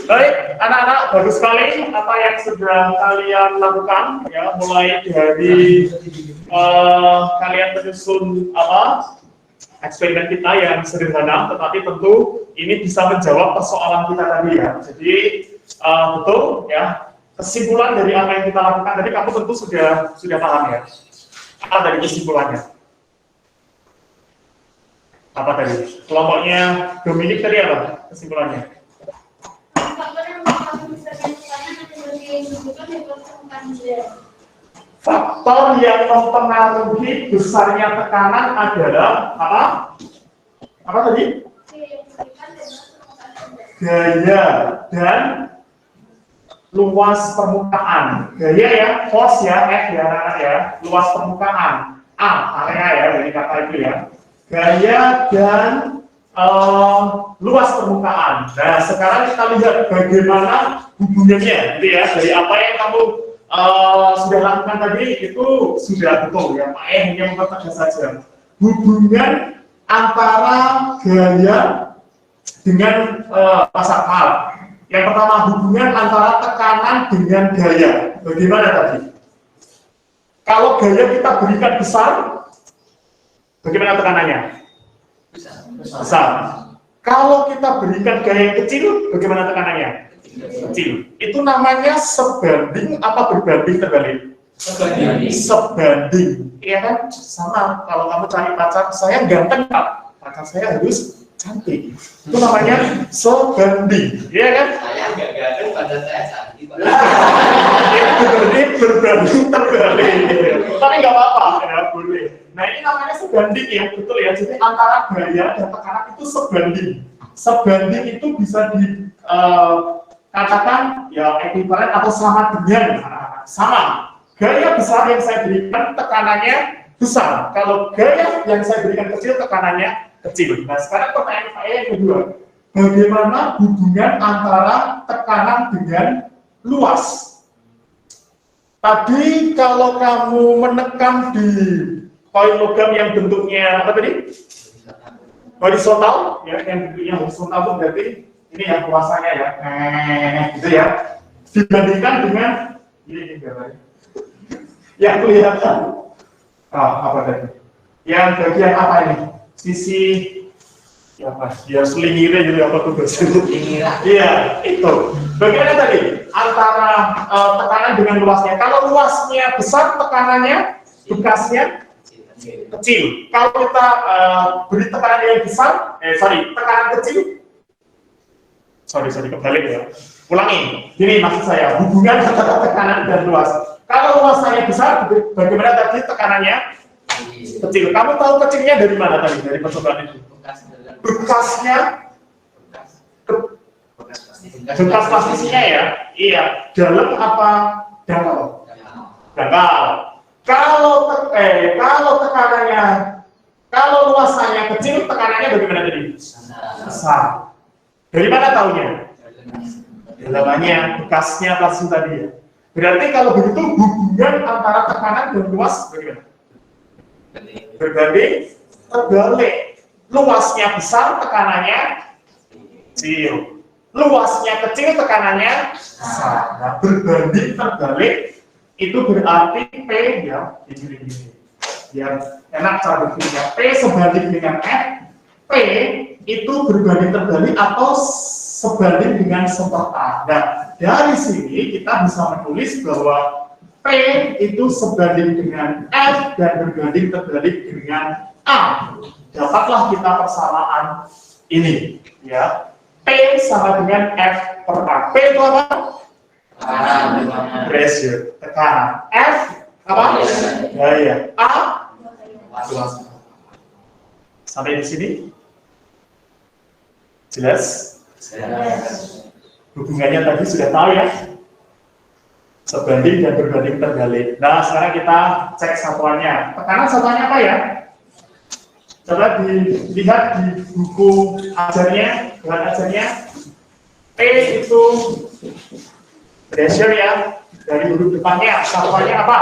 Baik, anak-anak, bagus sekali apa yang sudah kalian lakukan ya, mulai dari kalian menyusun eksperimen kita yang sederhana, tetapi tentu ini bisa menjawab persoalan kita tadi ya. Jadi betul ya, kesimpulan dari apa yang kita lakukan tadi kamu tentu sudah paham ya. Apa dari kesimpulannya? Apa tadi? Kelompoknya Dominik tadi apa kesimpulannya? Faktor yang mempengaruhi besarnya tekanan adalah apa? Apa tadi? Gaya dan luas permukaan. Gaya ya, force ya, F ya, anak-anak ya. Luas permukaan, A, area ya, dari kata itu ya. Gaya dan luas permukaan. Nah, sekarang kita lihat bagaimana hubungannya, gitu ya, dari apa yang kamu sudah lakukan tadi itu sudah betul ya, Pak hanya mempertegas saja. Hubungan antara gaya dengan pasakal. Yang pertama, hubungan antara tekanan dengan gaya. Bagaimana tadi? Kalau gaya kita berikan besar, bagaimana tekanannya? Besar. Kalau kita berikan gaya yang kecil, bagaimana tekanannya? Kecil. Itu namanya sebanding apa berbanding terbalik? Sebanding. Iya kan? Sama. Kalau kamu cari pacar, saya ganteng Pak. Pacar saya harus cantik. Itu namanya sebanding. Iya kan? Saya nggak ganteng, pacar saya cantik. Itu berbanding terbalik. Tapi nggak apa-apa, ya boleh. Nah ini namanya sebanding ya, betul ya. Jadi antara gaya dan tekanan itu sebanding. Sebanding itu bisa dikatakan ya ekuivalen atau sama dengan sama. Gaya besar yang saya berikan tekanannya besar. Kalau gaya yang saya berikan kecil tekanannya kecil. Nah sekarang pertanyaan saya yang kedua, bagaimana hubungan antara tekanan dengan luas? Tadi kalau kamu menekan di koin logam yang bentuknya apa tadi? Horizontal, ya, yang bentuknya horizontal itu berarti ini ya luasannya ya, gitu ya. Dibandingkan dengan ini gambarnya. Yang kelihatan, apa tadi? Yang bagian apa ini? Sisi, ya apa? Ya selingirnya jadi apa tuh bahasanya? Iya, itu. Bagaimana tadi? Antara tekanan dengan luasnya. Kalau luasnya besar, tekanannya, bekasnya kecil. Kalau kita beri tekanan yang besar, tekanan kecil, kebalik ya. Ulangi, ini maksud saya, hubungan antara tekanan dan luas. Kalau luasnya besar, bagaimana tadi tekanannya kecil? Kamu tahu kecilnya dari mana tadi? Dari percobaan itu? Bekasnya, bekas plastisnya ya? Iya, dalam apa dangkal? Dangkal. Kalau tekanannya, kalau luasannya kecil, tekanannya bagaimana tadi? Besar. Dari mana taunya? Dalamannya, bekasnya plastis tadi ya. Berarti kalau begitu hubungan antara tekanan dan luas bagaimana? Berbanding terbalik. Luasnya besar, tekanannya kecil. Luasnya kecil, tekanannya besar. Nah, berbanding terbalik itu berarti P ya, gini. Biar enak cara berpikirnya. P sebanding dengan F. P itu berbanding terbalik atau sebanding dengan seperta. Nah, dari sini kita bisa menulis bahwa P itu sebanding dengan F dan berbanding terbalik dengan A. Dapatlah kita persamaan ini, ya. P sama dengan F per A. P itu apa? Pressure, tekanan. F apa? Gaya. A? Sampai di sini? Jelas? Hubungannya tadi sudah tahu ya, sebanding dan berbanding terbalik. Nah sekarang kita cek satuannya. Tekanan satuannya apa ya? Coba dilihat di buku ajarnya, bahan ajarnya. P itu pressure ya, dari huruf depannya. Satuannya apa?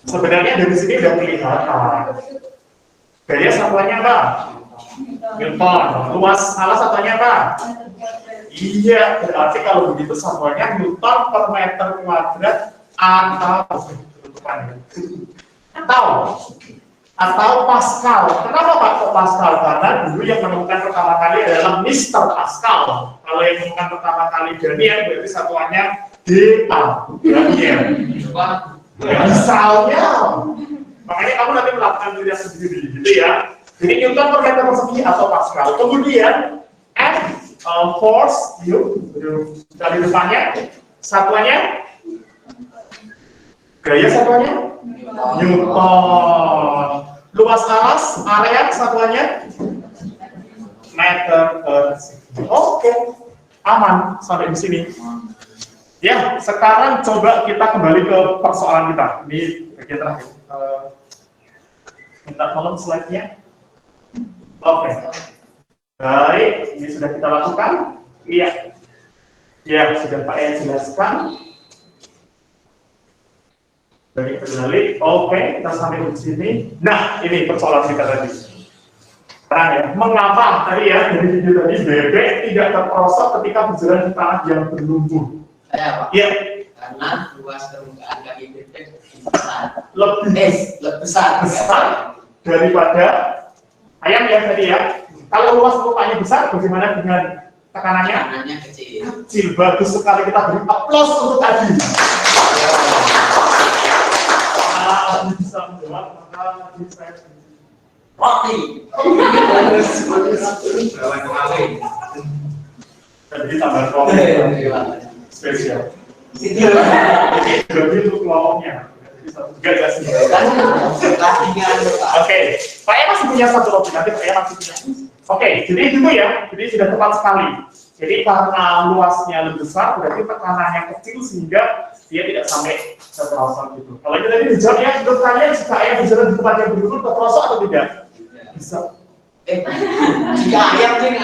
Sebenarnya dari sini sudah kelihatan. Gaya satuannya apa? Newton. Luas salah satuannya apa? Iya, berarti kalau begitu satuannya Newton per meter kuadrat atau Pascal. Kenapa Pak kok Pascal? Karena dulu yang menemukan pertama kali adalah Mr. Pascal. Kalau yang menemukan pertama kali Daniel berarti satuannya DA. Daniel. Misalnya. Makanya kamu nanti melakukan penelitian sendiri, gitu ya. Jadi Newton per meter persegi atau Pascal. Kemudian F force, dari depannya, satuannya, gaya satuannya, Newton. Luas alas, area satuannya, meter persegi. Oke, aman sampai di sini. Ya, sekarang coba kita kembali ke persoalan kita. Ini bagian terakhir. Minta tolong slide-nya. Oke. Baik, ini sudah kita lakukan. Iya. Ya, sudah Pak Yan jelaskan. Dari kembali, oke, kita sampai di sini. Nah, ini persoalan kita tadi. Sekarang ya, mengapa tadi ya dari video tadi bebek tidak terperosok ketika berjalan di tanah yang berlumpur? Saya Pak. Iya. Karena luas permukaan kaki bebek besar. Lebih besar daripada ayam ya tadi ya. Kalau luas permukaannya besar, bagaimana dengan tekanannya? Tekanannya kecil. Kecil. Bagus sekali, kita beri aplaus untuk Adi. Adi bisa menjawab, maka Adi saya Roti. jadi tambah kelompok spesial. Oke, berarti untuk kelompoknya. Jadi satu juga Oke, saya masih punya satu roti, nanti saya masih punya. Oke, jadi itu ya, jadi sudah tepat sekali. Jadi karena luasnya lebih besar, berarti tekanannya kecil sehingga dia tidak sampai terperosok gitu. Kalau itu tadi dijawab ya, menurut kalian jika ayam berjalan di tempat yang berlumpur terperosok atau tidak? Bisa. Jika ayam ini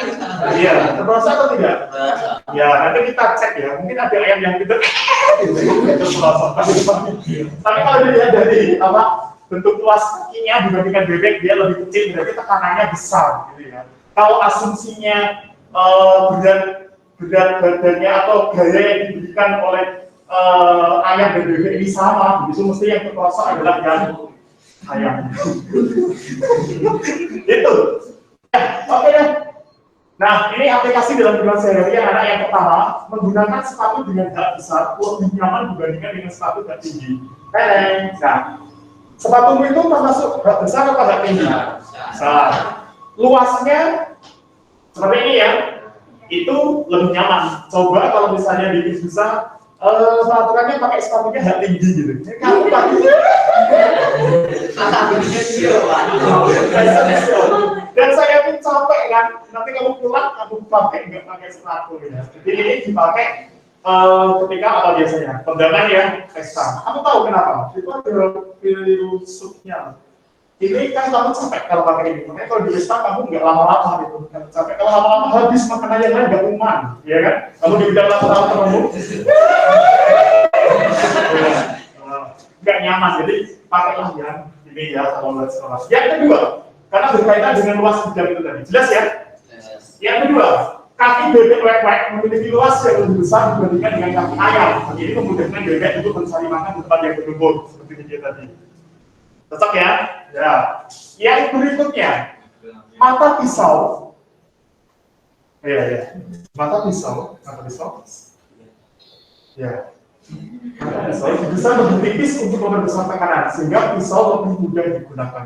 Iya, terperosok atau tidak? Ya, nanti kita cek ya. Mungkin ada ayam yang tidak terperosok. Tapi kalau dilihat dari apa bentuk luas kakinya dibandingkan bebek, dia lebih kecil, berarti tekanannya besar, gitu ya. Kalau asumsinya berat badannya atau gaya yang diberikan oleh ayam dan bebek ini sama, itu mesti yang terperosok adalah yang ayam. Itu. Ya, oke deh. Nah, ini aplikasi dalam kehidupan sehari-hari anak yang pertama menggunakan sepatu dengan hak besar lebih nyaman dibandingkan dengan sepatu hak tinggi. Nah, sepatumu itu termasuk hak besar atau hak tinggi? Besar. Luasnya seperti ini ya, itu lebih nyaman. Coba kalau misalnya bisa peraturannya pakai sepatunya hak tinggi gitu. Kamu pakai dan saya pun capek kan, nanti kamu pulang kamu pakai nggak pakai sepatu ya. Jadi ini dipakai ketika apa biasanya kondangan ya, pesta. Kamu tahu kenapa? Itu ada filosofnya. Ini kan kamu capek kalau pakai ini, makanya kalau di pesta kamu nggak lama-lama gitu. Capek kalau lama-lama habis makanan yang lain nggak kuman, ya kan? Kamu di bidang lama-lama kamu nggak nyaman, jadi pakailah yang ini ya kalau buat sekolah. Yang kedua, karena berkaitan dengan luas bidang itu tadi, jelas ya? Yang kedua, kaki bebek wek-wek memiliki luas yang lebih besar dibandingkan dengan kaki ayam. Ini memudahkan bebek untuk mencari makan di tempat yang berlumpur, seperti dia tadi. Cocok ya? Ya. Yang berikutnya, mata pisau. Ya. Mata pisau. Ya. Pisau bisa lebih tipis untuk membesar tekanan, sehingga pisau lebih mudah digunakan.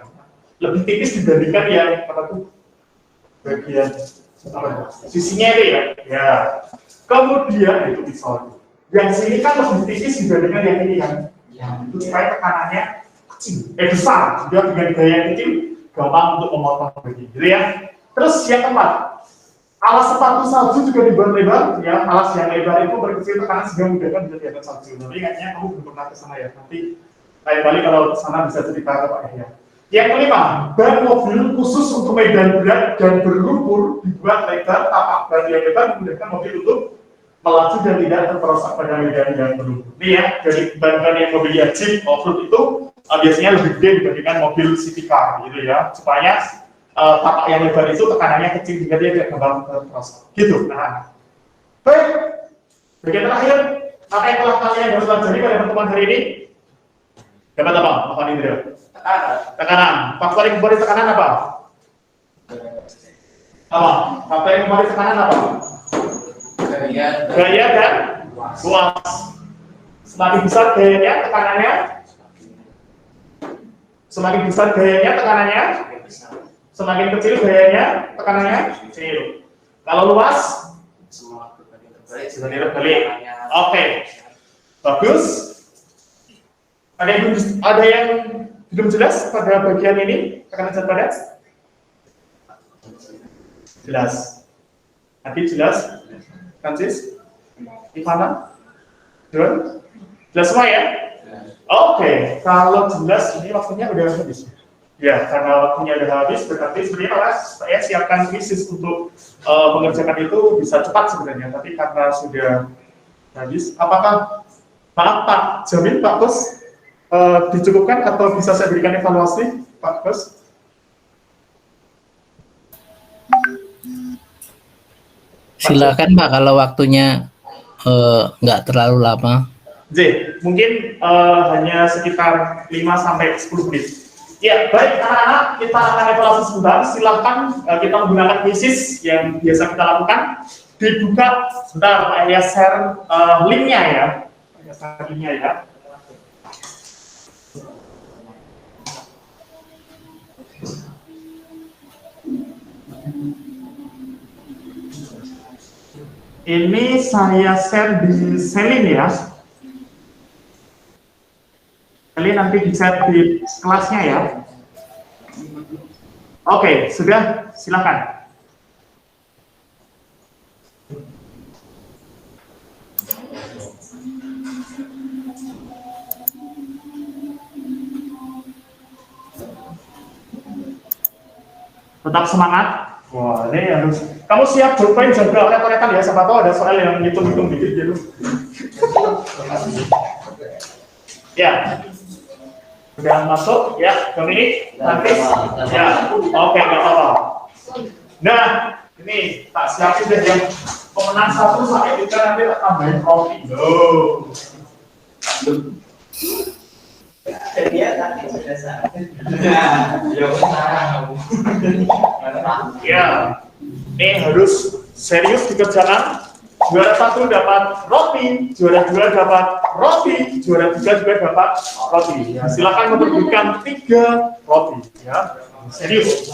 Lebih tipis dibandingkan yang apa tuh bagian sisinya itu ya. Ya. Kemudian itu pisau. Yang sini kan lebih tipis dibandingkan yang ini kan. Itu supaya tekanannya kecil, besar. Dia dengan gaya yang kecil gampang untuk memotong begini, gitu ya. Terus yang keempat, alas sepatu salju juga dibuat lebar, ya. Alas yang lebar itu berkecil tekanan sehingga memudahkan bisa diangkat salju. Tapi ingatnya kamu belum pernah ke sana ya. Nanti lain kali kalau ke sana bisa cerita ke Pak Yahya. Yang kelima, ban mobil khusus untuk medan berat dan berlumpur dibuat lebar, tapak ban yang lebar memudahkan mobil untuk melaju dan tidak terperosok pada medan yang berlumpur. Ini ya, dari ban-ban yang mobilnya Jeep off-road itu biasanya lebih gede dibandingkan mobil city car, gitu ya, supaya tapak yang lebar itu tekanannya kecil hingga dia tidak gampang terperosok. Gitu. Nah, baik. Bagian terakhir, apa yang telah kalian harus pelajari pada pertemuan hari ini? Dapat apa, Pak Indra? Tekanan. Faktor yang memberi tekanan apa? Faktor yang memberi tekanan apa? Gaya dan luas. Semakin besar gayanya, tekanannya. Semakin besar gayanya, tekanannya. Semakin kecil gayanya, tekanannya kecil. Kalau luas, semakin terbalik. Oke, bagus. Ada yang belum jelas pada bagian ini, tekanan zat padat? Jelas. Nanti jelas? Francis? Ivana? John? Jelas semua ya? Oke, kalau jelas ini waktunya udah habis. Ya, karena waktunya udah habis, berarti sebenarnya saya siapkan krisis untuk mengerjakan itu bisa cepat sebenarnya, tapi karena sudah habis, apakah maaf Pak Jamin, Pak Bos, dicukupkan atau bisa saya berikan evaluasi, Pak Bos? Silakan Pak, kalau waktunya nggak terlalu lama. J, mungkin hanya sekitar 5-10 menit. Ya, baik anak-anak, kita akan evaluasi sebentar. Silahkan kita menggunakan krisis yang biasa kita lakukan. Dibuka sebentar, Pak Elias share linknya ya. Share linknya ya. Ini saya share di Selin ya. Kalian nanti bisa di kelasnya ya. Oke, sudah, silakan. Tetap semangat. Wah, ini harus. Kamu siap jawabin jaga rekan-rekan ya, siapa tahu ada soal yang hitung-hitung dikit gitu. Ya. Sudah masuk ya, Dominik, nanti ya, oke, nggak apa-apa. Nah, ini tak siapin deh yang pemenang 1 sampai 3 nanti tak tambahin trofi. Loh. Dia nanti sudah Ya, ini harus serius dikerjakan. Juara 1 dapat roti, juara 2 dapat roti, juara 3 juga dapat roti. Ya, silakan menerbitkan 3 roti. Ya, serius.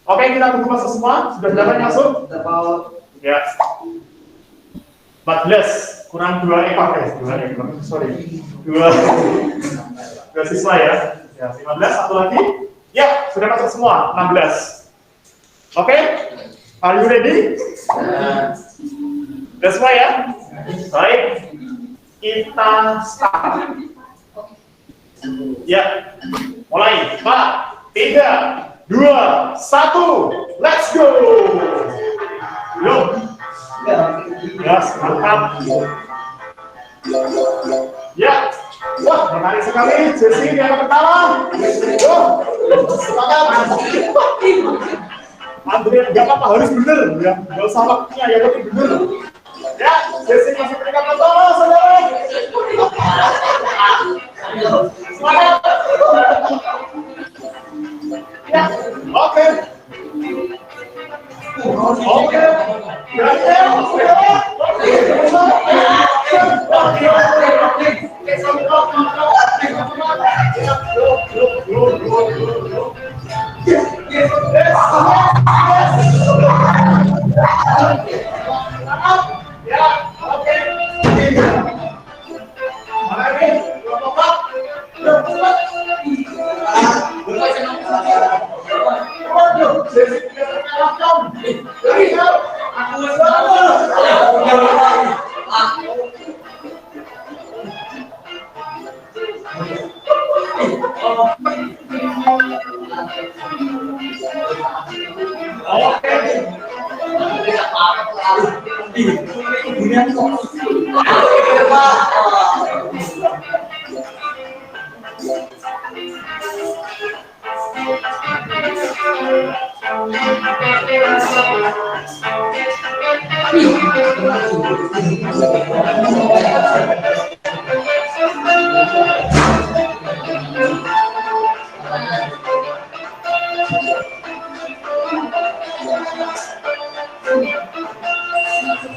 Oke, kita tunggu masuk semua. Sudah dapat masuk? Ya. 14 kurang 2 ekor guys. 2 ekor. Sorry. 2 siswa ya. Ya, 15 satu lagi. Ya, sudah masuk semua. 16. Oke? Are you ready? Sudah semua ya? Baik, kita start. Ya, mulai. 4, 3, 2, 1, let's go. Yuk. Ya, mantap. Ya, wah menarik sekali. Jesse yang pertama. Semangat. Andre, nggak apa-apa, harus bener ya. Nggak usah waktunya ya, tapi bener. Ya, Jesse masih peringkat pertama, saudara. Semangat. Ya, oke. Oke.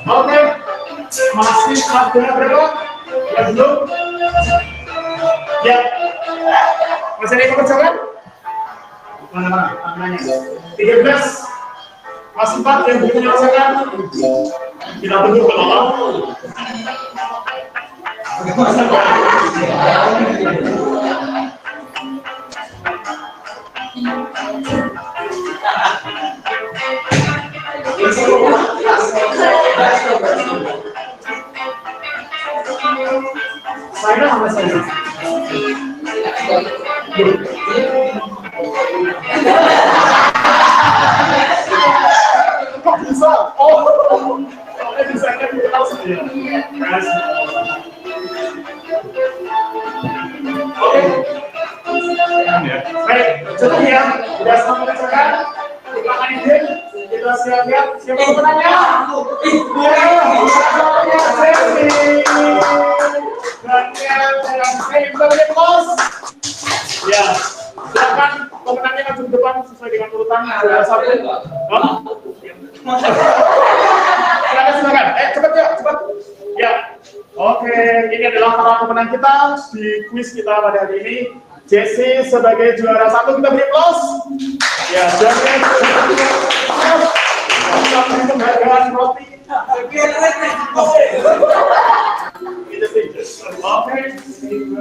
Oke, masih ada berapa? Ya belum? Ya, masih ada yang mengerjakan? Mana-mana, angkanya 13, masih 4 yang belum menyelesaikan. Kita tunggu ke bawah. Saya sama saya. Kok bisa? Oh, bisa kan langsung ya. Oke. Baik, cukup ya. Sudah semua mengerjakan. Silakan ide. Kita siap-siap. Siapa yang bertanya? Ya, silakan pemenangnya maju ke depan sesuai dengan urutan satu. Silakan. Cepat ya, cepat. Ya. Oke, ini adalah para pemenang kita di kuis kita pada hari ini. Jesse sebagai juara 1, kita beri aplaus. Ya, Jesse kita beri penghargaan roti. Oke, ini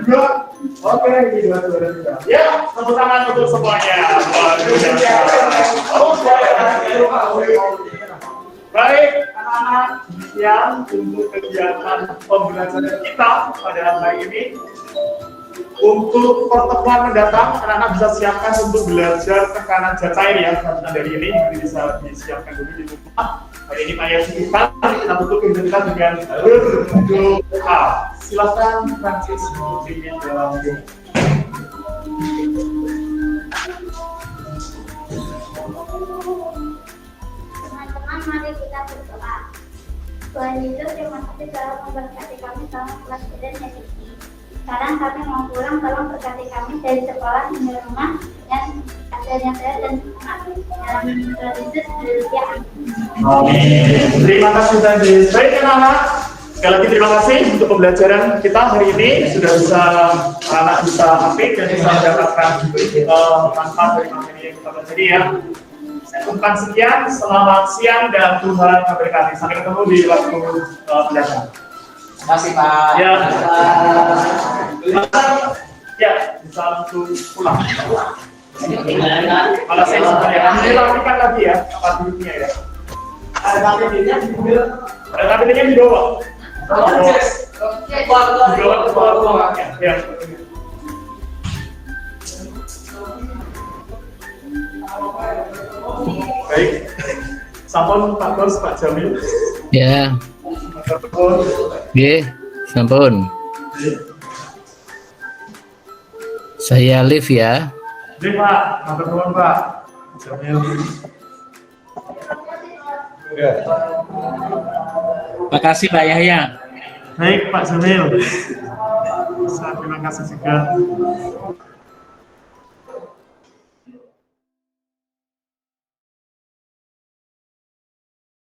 dua. Oke, ini dua. Ya, tepuk tangan untuk semuanya. Baik, anak-anak, yang untuk kegiatan pembelajaran kita pada hari ini. Untuk pertemuan mendatang, anak-anak bisa siapkan untuk belajar tekanan zat cair ya. Karena dari ini bisa disiapkan dulu di rumah. Hari ini Pak Yasi kita tutup kita dengan berdoa. Silakan Francis memimpin dalam doa. Teman-teman, mari kita berdoa. Tuhan Yesus, terima kasih telah memberkati kami selama kelas dan sesi. Sekarang kami mau pulang, tolong berkati kami dari sekolah hingga rumah dan adanya saya dan anak dalam Tuhan Yesus, haleluya. Amin. Terima kasih tadi. Baik anak-anak, sekali lagi terima kasih untuk pembelajaran kita hari ini. Sudah bisa anak bisa apik dan bisa mendapatkan manfaat dari materi yang kita pelajari ya. Saya ucapkan sekian, selamat siang dan Tuhan memberkati. Sampai ketemu di waktu belajar. Terima kasih Pak. Ya, bisa langsung pulang. Kalau saya sebenarnya dirapikan lagi ya, tempat duduknya ya. Ada kabinetnya di bawah. Di bawah. Ya. Baik, sampun Pak Bos, Pak Jamil. Ya. Nggih, sampun. Saya live ya. Live Pak, matur nuwun Pak. Jamil. Makasih Pak Yahya. Baik Pak Jamil. Terima kasih juga.